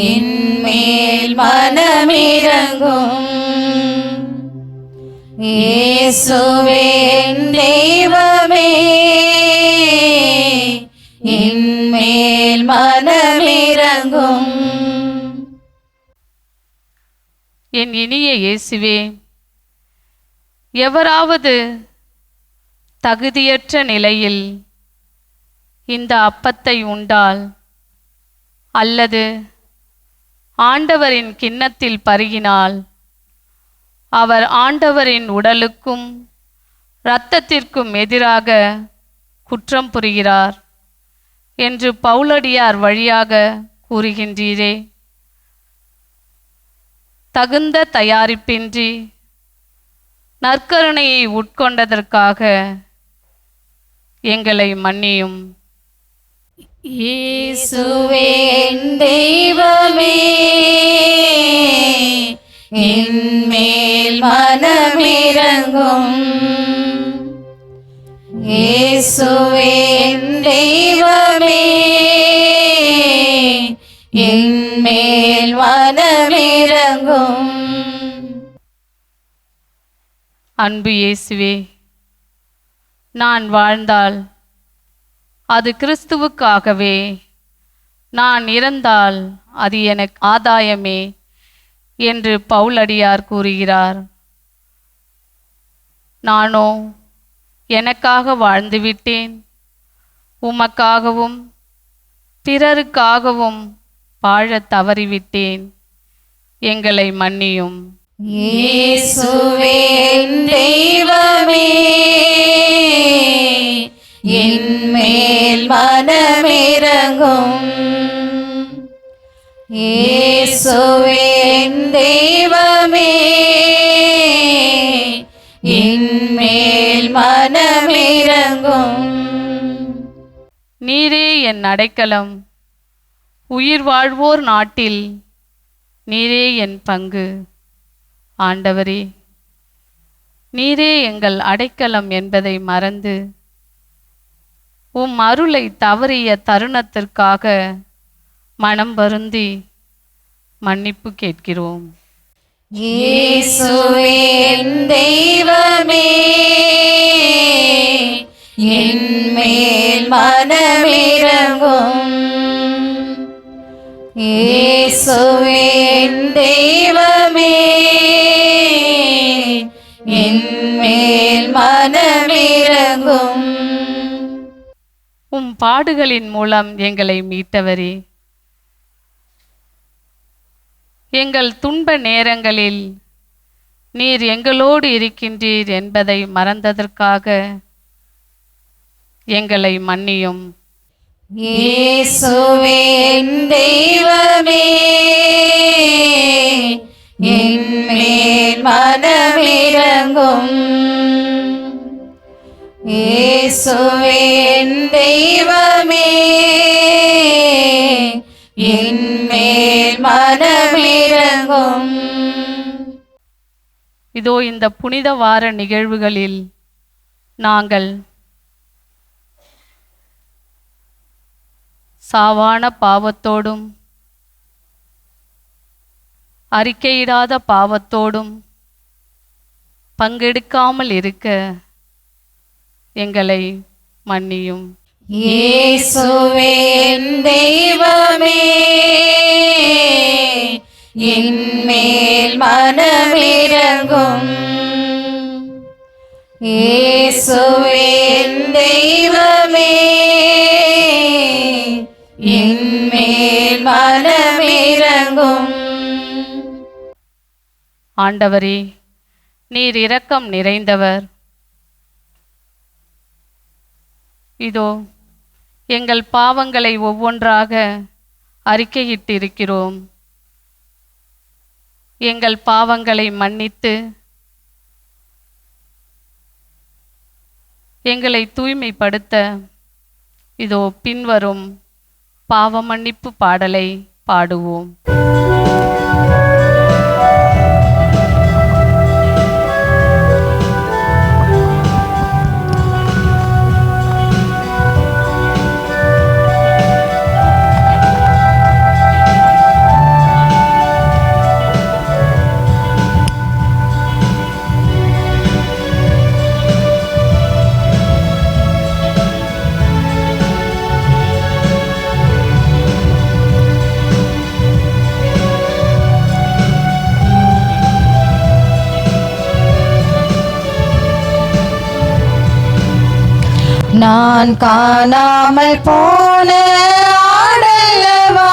என் மேல் மனமிரங்கும். இயேசுவே என் தெய்வமே, என் மேல் மனமிரங்கும். என் இனிய இயேசுவே, எவராவது தகுதியற்ற நிலையில் இந்த அப்பத்தை உண்டால் அல்லது ஆண்டவரின் கிண்ணத்தில் பருகினால் அவர் ஆண்டவரின் உடலுக்கும் இரத்தத்திற்கும் எதிராக குற்றம் புரிகிறார் என்று பவுலடியார் வழியாக கூறுகின்றீரே. தகுந்த தயாரிப்பின்றி நற்கருணையை உட்கொண்டதற்காக எங்களை மன்னியும். இயேசுவே என் தெய்வமே, என் மேல் மனமிரங்கும். இயேசுவே என் தெய்வமே, என் மேல் மனமிரங்கும். அன்பு இயேசுவே, நான் வாழ்ந்தால் அது கிறிஸ்துவுக்காகவே, நான் இறந்தால் அது எனக்கு ஆதாயமே என்று பவுலடியார் கூறுகிறார். நானோ எனக்காக வாழ்ந்துவிட்டேன், உமக்காகவும் பிறருக்காகவும் வாழத் தவறிவிட்டேன். எங்களை மன்னியும். இயேசுவே என் தெய்வமே, என் மேல் மனமிரங்கும். இயேசுவே என் தெய்வமே, என் மேல் மனமிரங்கும். நீரே என் அடைக்கலம், உயிர் வாழ்வோர் நாட்டில் நீரே என் பங்கு. ஆண்டவரே, நீரே எங்கள் அடைக்கலம் என்பதை மறந்து உம் அருளை தவறிய தருணத்திற்காக மனம் வருந்தி மன்னிப்பு கேட்கிறோம். இயேசுவே என் தெய்வமே, என் மேல் மனமிரங்கும். இயேசுவே என் தெய்வமே, என் மேல் மனமிரங்கும். உம் பாடுகளின் மூலம் எங்களை மீட்டவரே, எங்கள் துன்ப நேரங்களில் நீர் எங்களோடு இருக்கின்றீர் என்பதை மறந்ததற்காக எங்களை மன்னியும். இயேசுவே என் தெய்வமே, என் மேல் மனமிரங்கும். இயேசுவே என் தெய்வமே, என் மேல் மனமிரங்கும். இதோ இந்த புனித வார நிகழ்வுகளில் நாங்கள் சாவான பாவத்தோடும் அறிக்கையிடாத பாவத்தோடும் பங்கெடுக்காமல் இருக்க எங்களை மன்னியும். இயேசுவே என் தெய்வமே, என் மேல் மனமிரங்கும். இயேசுவே என் தெய்வமே, என் மேல் மனமிரங்கும். ஆண்டவரே, நீர் இரக்கம் நிறைந்தவர். இதோ எங்கள் பாவங்களை ஒவ்வொன்றாக அறிக்கையிட்டிருக்கிறோம். எங்கள் பாவங்களை மன்னித்து எங்களை தூய்மைப்படுத்த இதோ பின்வரும் பாவ மன்னிப்பு பாடலை பாடுவோம். நான் காணாமல் போன ஆடல்லவா,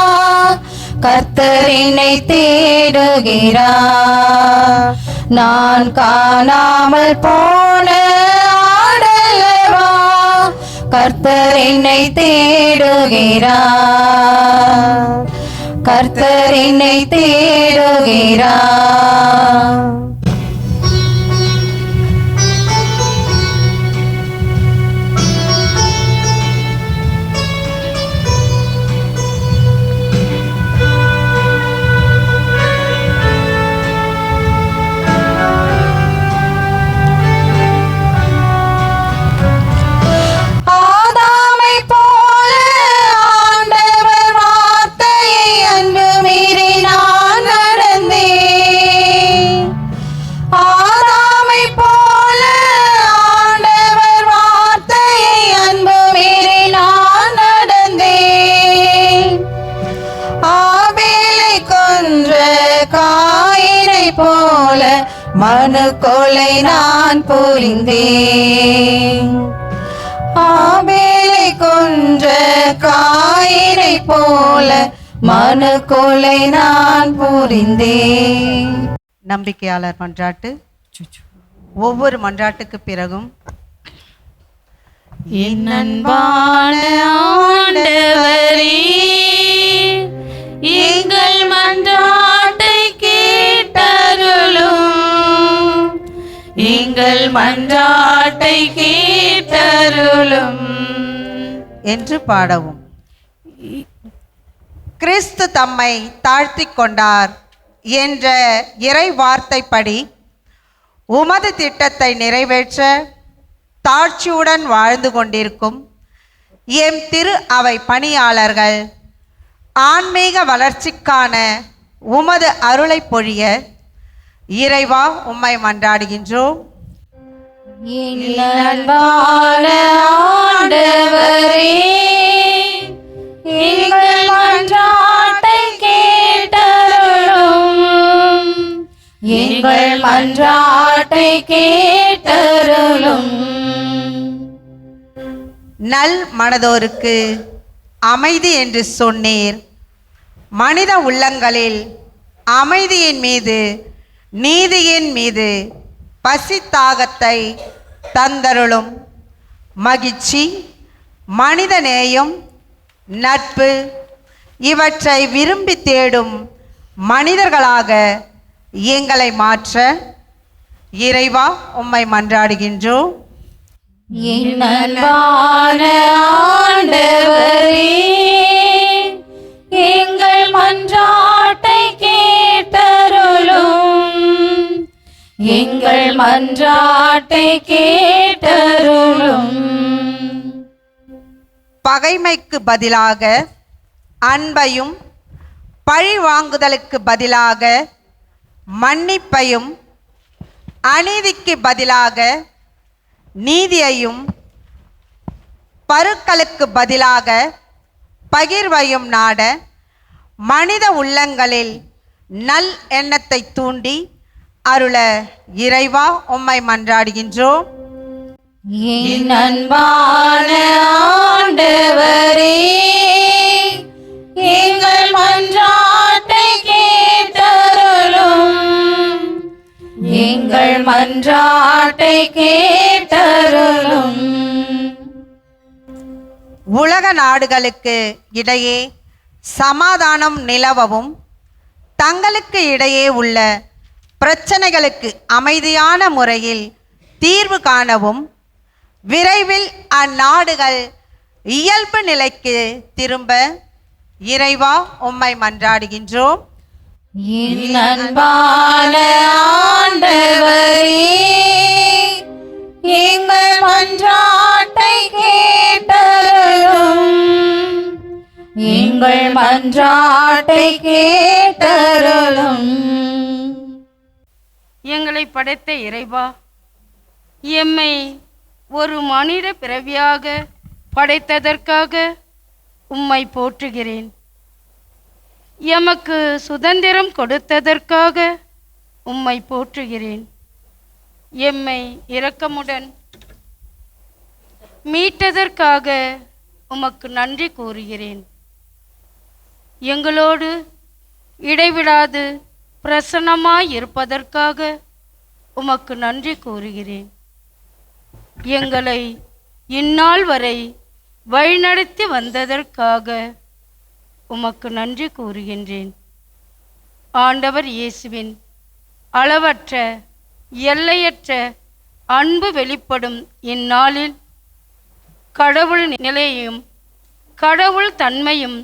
கர்த்தரினை தேடுகிறார். நான் காணாமல் போன ஆடல்லவா, கர்த்தரினை தேடுகிறார். கர்த்தரினை தேடுகிறார். மனு கொலை நான் புரிந்தேன். ஆபேலை கொன்ற காயினை போல மனு கொலை நான் புரிந்தேன். நம்பிக்கையாளர் மன்றாட்டு. ஒவ்வொரு மன்றாட்டுக்கு பிறகும் என் அன்பான ஆண்டவரே, எங்கள் மன்றாட்டை கேட்டருளும். எங்கள் மன்றாட்டை கேட்டருளும் என்று பாடவும். கிறிஸ்து தம்மை தாழ்த்திக் கொண்டார் என்ற இறை வார்த்தைப்படி உமது திட்டத்தை நிறைவேற்ற தாழ்ச்சியுடன் வாழ்ந்து கொண்டிருக்கும் எம் திரு அவை பணியாளர்கள் ஆன்மீக வளர்ச்சிக்கான உமது அருளை பொழிய இறைவா உம்மை மன்றாடுகின்றோம். அன்பான ஆண்டவரே, எங்கள் மன்றாட்டை கேட்டருளும். எங்கள் மன்றாட்டை கேட்டருளும். நல் மனதோருக்கு அமைதி என்று சொன்னீர். மனித உள்ளங்களில் அமைதியின் மீது நீதியின் மீது பசி தாகத்தை தந்தருளும். மகிழ்ச்சி, மனிதநேயம், நட்பு இவற்றை விரும்பி தேடும் மனிதர்களாக எங்களை மாற்ற இறைவா உம்மை மன்றாடுகின்றோம். என் அன்பான ஆண்டவரே, எங்கள் மன்றாட்டை கேட்டருளும். எங்கள் மன்றாட்டை கேட்டருளும். பகைமைக்கு பதிலாக அன்பையும், பழி வாங்குதலுக்கு பதிலாக மன்னிப்பையும், அநீதிக்கு பதிலாக நீதியையும், பருக்களுக்கு பதிலாக பகிர்வையும் நாட மனித உள்ளங்களில் நல் எண்ணத்தை தூண்டி அருள இறைவா உம்மை மன்றாடுகின்றோம். என் அன்பான ஆண்டவரே, எங்கள் மன்றாட்டை கேட்டருளும். எங்கள் மன்றாட்டை கேட்டருளும். உலக நாடுகளுக்கு இடையே சமாதானம் நிலவவும், தங்களுக்கு இடையே உள்ள பிரச்சனைகளுக்கு அமைதியான முறையில் தீர்வு காணவும், விரைவில் அந்நாடுகள் இயல்பு நிலைக்கு திரும்ப இறைவா உம்மை மன்றாடுகின்றோம். என் அன்பான ஆண்டவரே, எங்கள் மன்றாட்டை கேட்டருளும். எங்கள் மன்றாட்டை கேட்டருளும். எங்களை படைத்த இறைவா, எம்மை ஒரு மனித பிறவியாக படைத்ததற்காக உம்மை போற்றுகிறேன். எமக்கு சுதந்திரம் கொடுத்ததற்காக உம்மை போற்றுகிறேன். எம்மை இரக்கமுடன் மீட்டதற்காக உமக்கு நன்றி கூறுகிறேன். எங்களோடு இடைவிடாது பிரசன்னமாய் இருப்பதற்காக உமக்கு நன்றி கூறுகிறேன். எங்களை இந்நாள் வரை வழிநடத்தி வந்ததற்காக உமக்கு நன்றி கூறுகின்றேன். ஆண்டவர் இயேசுவின் அளவற்ற எல்லையற்ற அன்பு வெளிப்படும் இந்நாளில் கடவுள் நிலையும் கடவுள் தன்மையும்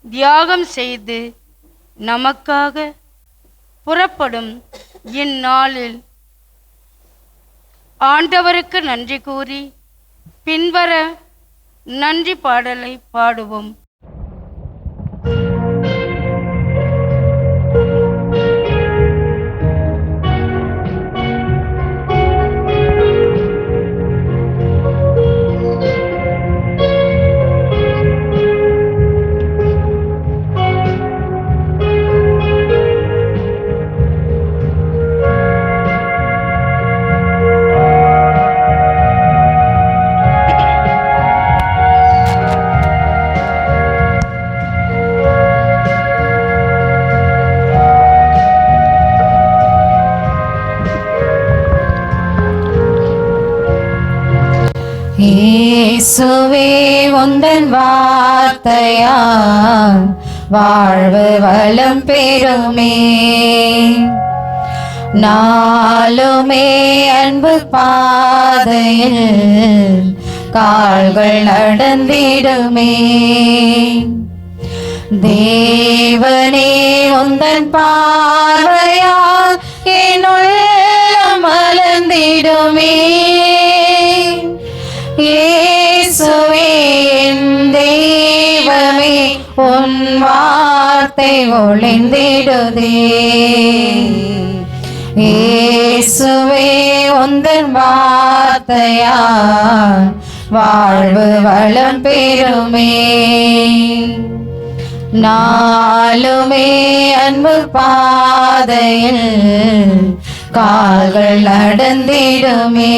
தியாகம் செய்து நமக்காக புறப்படும் இந்நாளில் ஆண்டவருக்கு நன்றி கூறி பின்வர நன்றி பாடலை பாடுவோம். இயேசுவே உந்தன் வார்த்தையால் வாழ்வு வளம் பெறுமே. நாளுமே அன்பு பாதையில் கால்கள் நடந்திடுமே. தேவனே உந்தன் பார்வையால் என் உள்ளம் மலர்ந்திடுமே. இயேசுவே என் தெய்வமே உன் வார்த்தை ஒளிந்திடுதே. இயேசுவே உந்தன் வார்த்தையால் வாழ்வு வளம் பெறுமே. நாளுமே அன்பு பாதையில் கால்கள் நடந்திடுமே.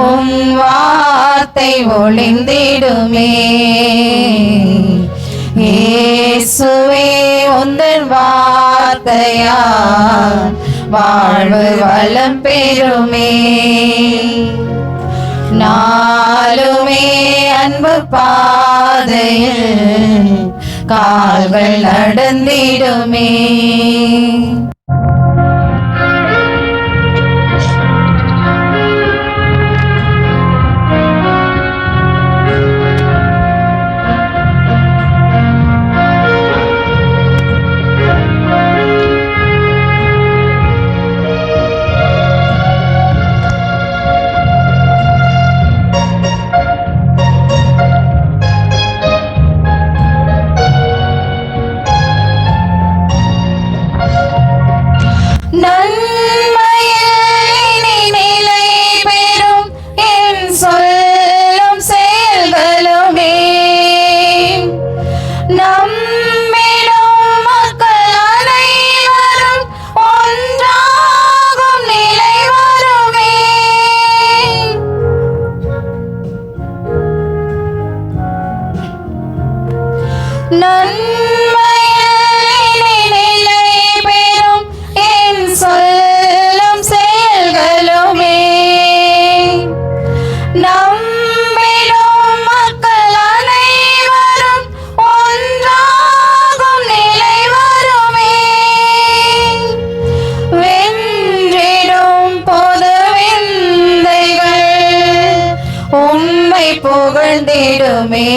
உன் வார்த்தை ஒளிந்திடுமே. இயேசுவே உந்தன் வார்த்தையால் வாழ்வு வளம் பெறுமே. நாளுமே அன்பு பாதையில் கால்கள் நடந்திடுமே. புகழ்ந்திடுமே.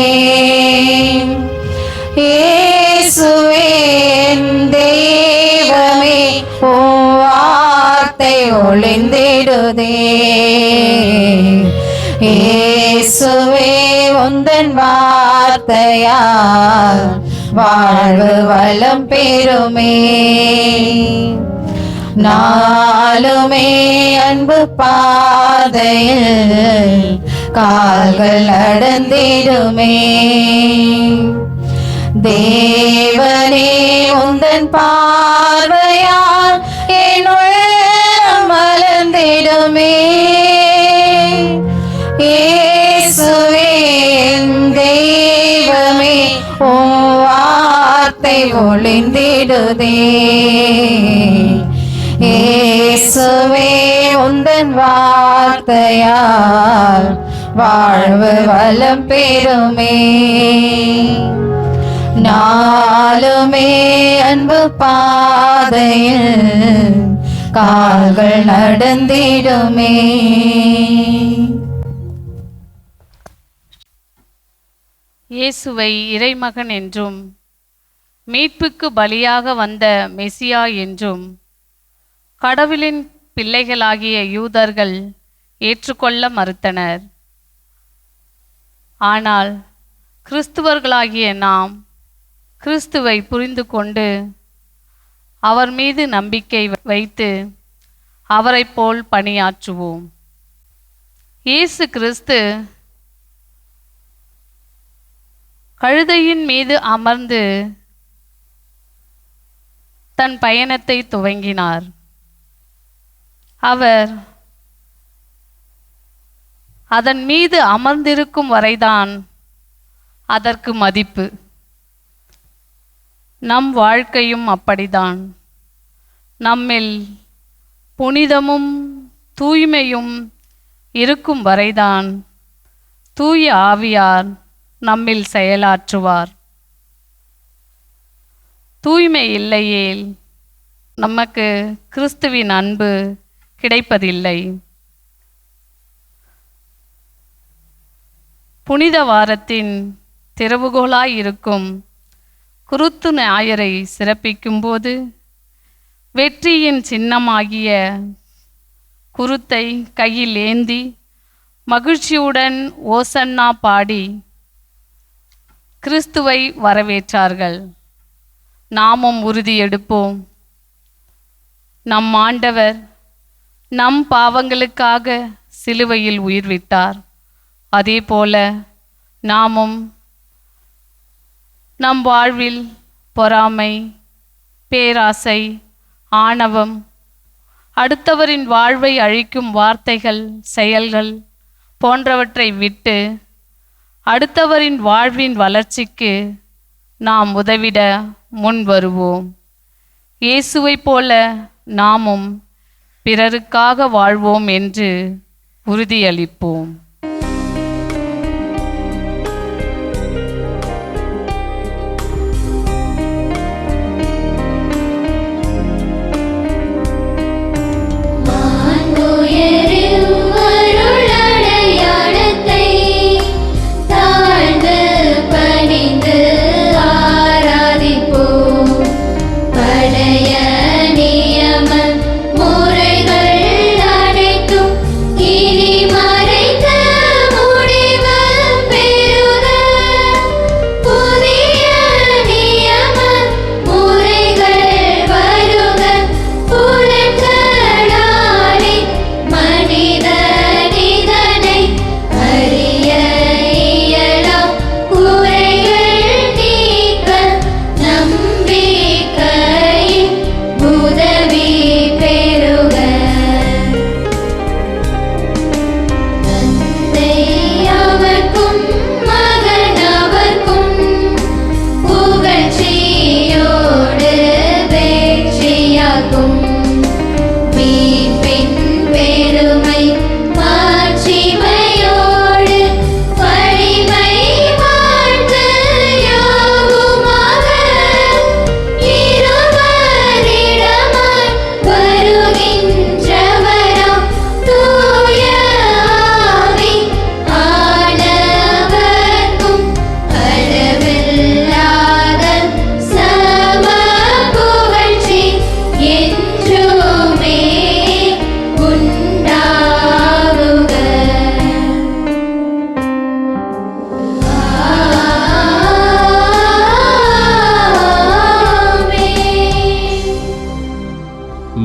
இயேசுவே என் தெய்வமே உம் வார்த்தை ஒளிந்திடுதே. இயேசுவே உந்தன் வார்த்தையால் வாழ்வு வளம் பெறுமே. நாளுமே அன்பு பாதையில் கால்கள் நடந்திடுமே. தேவனே உந்தன் பார்வையால் என் உள்ளம் மலர்ந்திடுமே. இயேசுவே என் தெய்வமே உம் வார்த்தை ஒளிந்திடுதே. இயேசுவே உந்தன் வார்த்தையால் வாழ்வு வளம் பெறுமே. நாளுமே அன்பு பாதையில் கால்கள் நடந்திடுமே. இயேசுவை இறைமகன் என்றும் மீட்புக்கு பலியாக வந்த மெசியா என்றும் கடவுளின் பிள்ளைகளாகிய யூதர்கள் ஏற்றுக்கொள்ள மறுத்தனர். ஆனால் கிறிஸ்துவர்களாகிய நாம் கிறிஸ்துவை புரிந்து கொண்டு அவர் மீது நம்பிக்கை வைத்து அவரைப் போல் பணியாற்றுவோம். இயேசு கிறிஸ்து கழுதையின் மீது அமர்ந்து தன் பயணத்தை துவங்கினார். அவர் அதன் மீது அமர்ந்திருக்கும் வரைதான் அதற்கு மதிப்பு. நம் வாழ்க்கையும் அப்படிதான். நம்மில் புனிதமும் தூய்மையும் இருக்கும் வரைதான் தூய ஆவியார் நம்மில் செயலாற்றுவார். தூய்மை இல்லையேல் நமக்கு கிறிஸ்துவின் அன்பு கிடைப்பதில்லை. புனித வாரத்தின் திறவுகோலாய் இருக்கும் குருத்து ஞாயிறை சிறப்பிக்கும்போது வெற்றியின் சின்னமாகிய குருத்தை கையில் ஏந்தி மகிழ்ச்சியுடன் ஓசன்னா பாடி கிறிஸ்துவை வரவேற்றார்கள். நாமும் உறுதி எடுப்போம். நம் ஆண்டவர் நம் பாவங்களுக்காக சிலுவையில் உயிர் விட்டார். அதே போல நாமும் நம் வாழ்வில் பொறாமை, பேராசை, ஆணவம், அடுத்தவரின் வாழ்வை அழிக்கும் வார்த்தைகள், செயல்கள் போன்றவற்றை விட்டு அடுத்தவரின் வாழ்வின் வளர்ச்சிக்கு நாம் உதவிட முன் வருவோம். இயேசுவைப் போல நாமும் பிறருக்காக வாழ்வோம் என்று உறுதியளிப்போம்.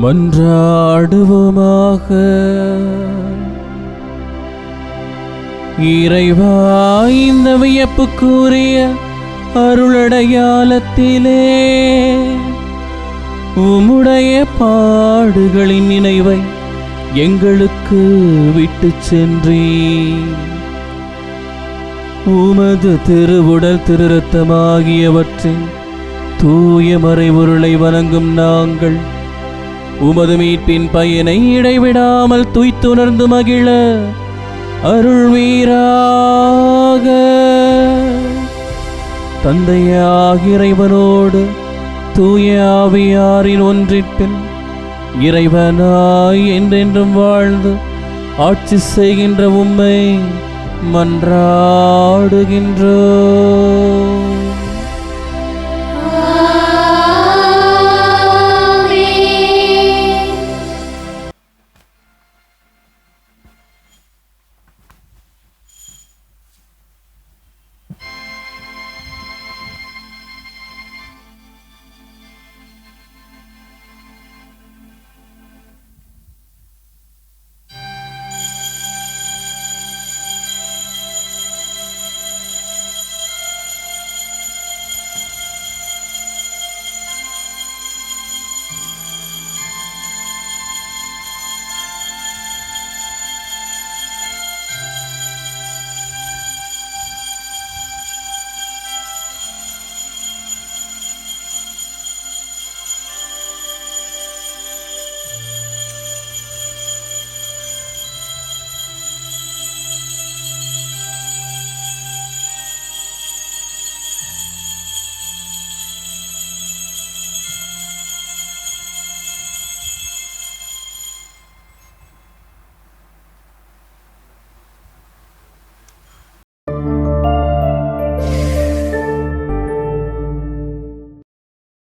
மன்றாடுவோமாக. இறைவா, இந்த வியப்புக்குரிய அருளடையாளத்திலே உம்முடைய பாடுகளின் நினைவை எங்களுக்கு விட்டு சென்றீர். உமது திருவுடல் திருரத்தமாகியவற்றின் தூய மறைபொருளை வணங்கும் நாங்கள் உமது மீட்பின் பயனை இடைவிடாமல் துய்த்துணர்ந்து மகிழ அருள்வீராக. தந்தையாகிய இறைவனோடு தூய ஆவியாரின் ஒன்றிற்பில் இறைவனாய் என்றென்றும் வாழ்ந்து ஆட்சி செய்கின்ற உம்மை மன்றாடுகின்றோம்.